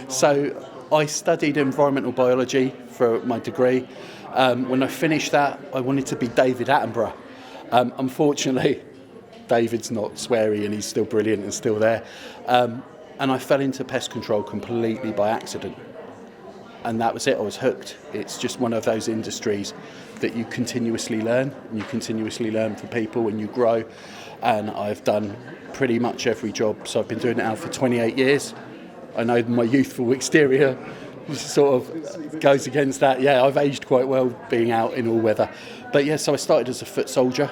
So I studied environmental biology for my degree. When I finished that, I wanted to be David Attenborough. Unfortunately, David's not sweary and he's still brilliant and still there. And I fell into pest control completely by accident. And that was it, I was hooked. It's just one of those industries that you continuously learn, and you continuously learn from people and you grow. And I've done pretty much every job. So I've been doing it now for 28 years. I know my youthful exterior sort of goes against that. Yeah, I've aged quite well being out in all weather. But yeah, so I started as a foot soldier.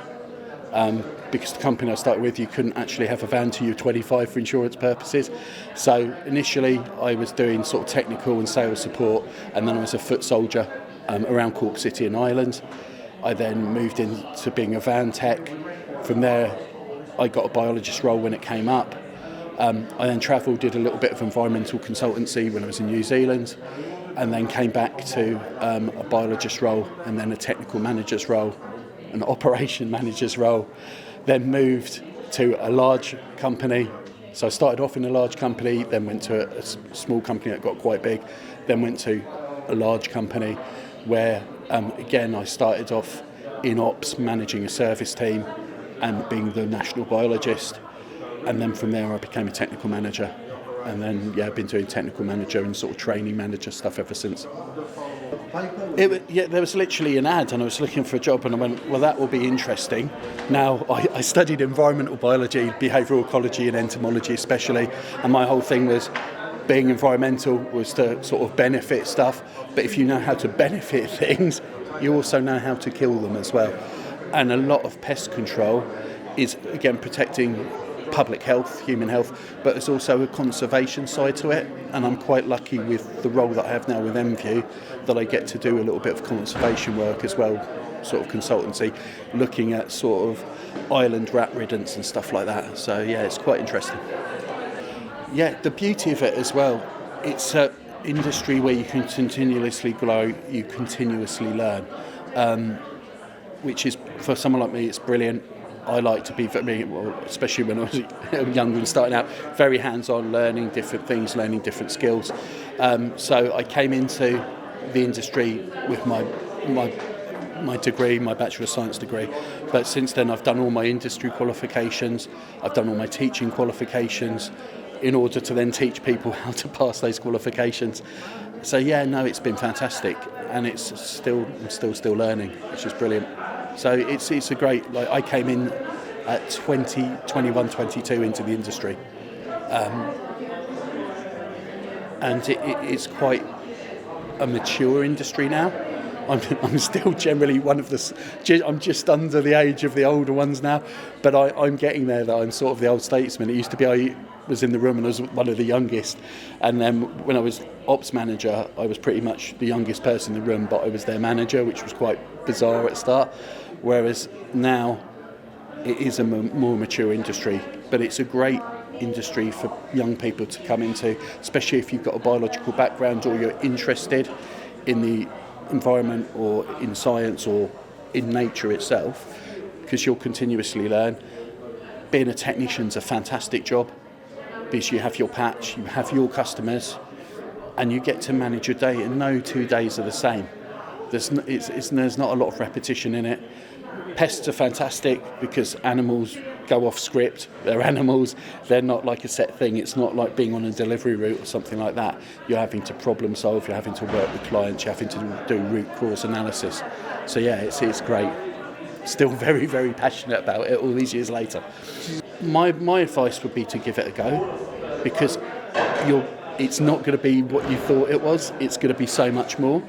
Because the company I started with, you couldn't actually have a van till you're 25 for insurance purposes. So initially I was doing sort of technical and sales support, and then I was a foot soldier around Cork City and Ireland. I then moved into being a van tech. From there I got a biologist role when it came up. I then travelled, did a little bit of environmental consultancy when I was in New Zealand, and then came back to a biologist role, and then a technical manager's role, an operation manager's role, then moved to a large company. So I started off in a large company, then went to a small company that got quite big, then went to a large company where, again, I started off in ops, managing a service team and being the national biologist. And then from there I became a technical manager. And then, yeah, I've been doing technical manager and sort of training manager stuff ever since. There was literally an ad and I was looking for a job and I went, well, that will be interesting. Now, I studied environmental biology, behavioural ecology and entomology especially, and my whole thing was being environmental was to sort of benefit stuff, but if you know how to benefit things, you also know how to kill them as well. And a lot of pest control is, again, protecting public health, human health, but there's also a conservation side to it, and I'm quite lucky with the role that I have now with Envu that I get to do a little bit of conservation work as well, sort of consultancy, looking at sort of island rat riddance and stuff like that. So yeah, it's quite interesting. Yeah, the beauty of it as well, it's an industry where you can continuously grow, you continuously learn, which is, for someone like me, it's brilliant. I like to be very, well, especially when I was younger and starting out, very hands-on, learning different things, learning different skills. So I came into the industry with my degree, my Bachelor of Science degree. But since then, I've done all my industry qualifications. I've done all my teaching qualifications in order to then teach people how to pass those qualifications. So yeah, no, it's been fantastic, and I'm still learning, which is brilliant. So it's a great, like, I came in at 21, 22 into the industry. And it's quite a mature industry now. I'm still generally I'm just under the age of the older ones now, but I'm getting there, that I'm sort of the old statesman. It used to be I was in the room and I was one of the youngest, and then when I was ops manager, I was pretty much the youngest person in the room, but I was their manager, which was quite bizarre at the start. Whereas now it is a more mature industry, but it's a great industry for young people to come into, especially if you've got a biological background or you're interested in the environment or in science or in nature itself, because you'll continuously learn. Being a technician's a fantastic job because you have your patch, you have your customers, and you get to manage your day, and no 2 days are the same. There's not a lot of repetition in it. Pests are fantastic because animals go off script. They're animals. They're not like a set thing. It's not like being on a delivery route or something like that. You're having to problem solve. You're having to work with clients. You're having to do root cause analysis. So yeah, it's great. Still very, very passionate about it all these years later. My advice would be to give it a go, because it's not going to be what you thought it was. It's going to be so much more.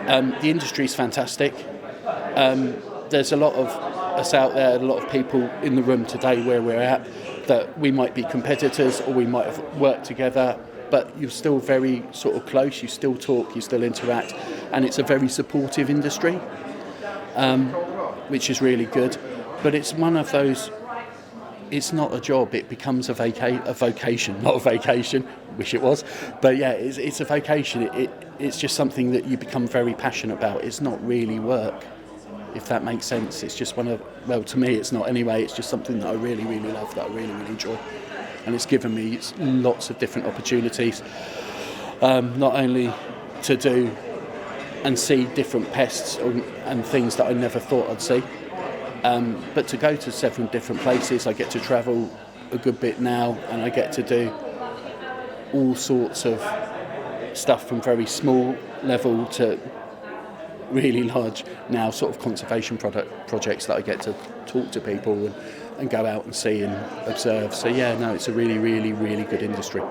The industry is fantastic. There's a lot of us out there, a lot of people in the room today where we're at, that we might be competitors or we might have worked together, but you're still very sort of close, you still talk, you still interact, and it's a very supportive industry, which is really good. But it's one of those, it's not a job, it becomes a vocation, not a vacation, wish it was, but yeah, it's a vocation. It's just something that you become very passionate about. It's not really work, if that makes sense. It's just well, to me it's not anyway. It's just something that I really, really love, that I really, really enjoy, and it's given me lots of different opportunities. not only to do and see different pests and things that I never thought I'd see, but to go to several different places. I get to travel a good bit now, and I get to do all sorts of stuff from very small level to really large now sort of conservation projects that I get to talk to people and go out and see and observe. So yeah, no, it's a really, really, really good industry.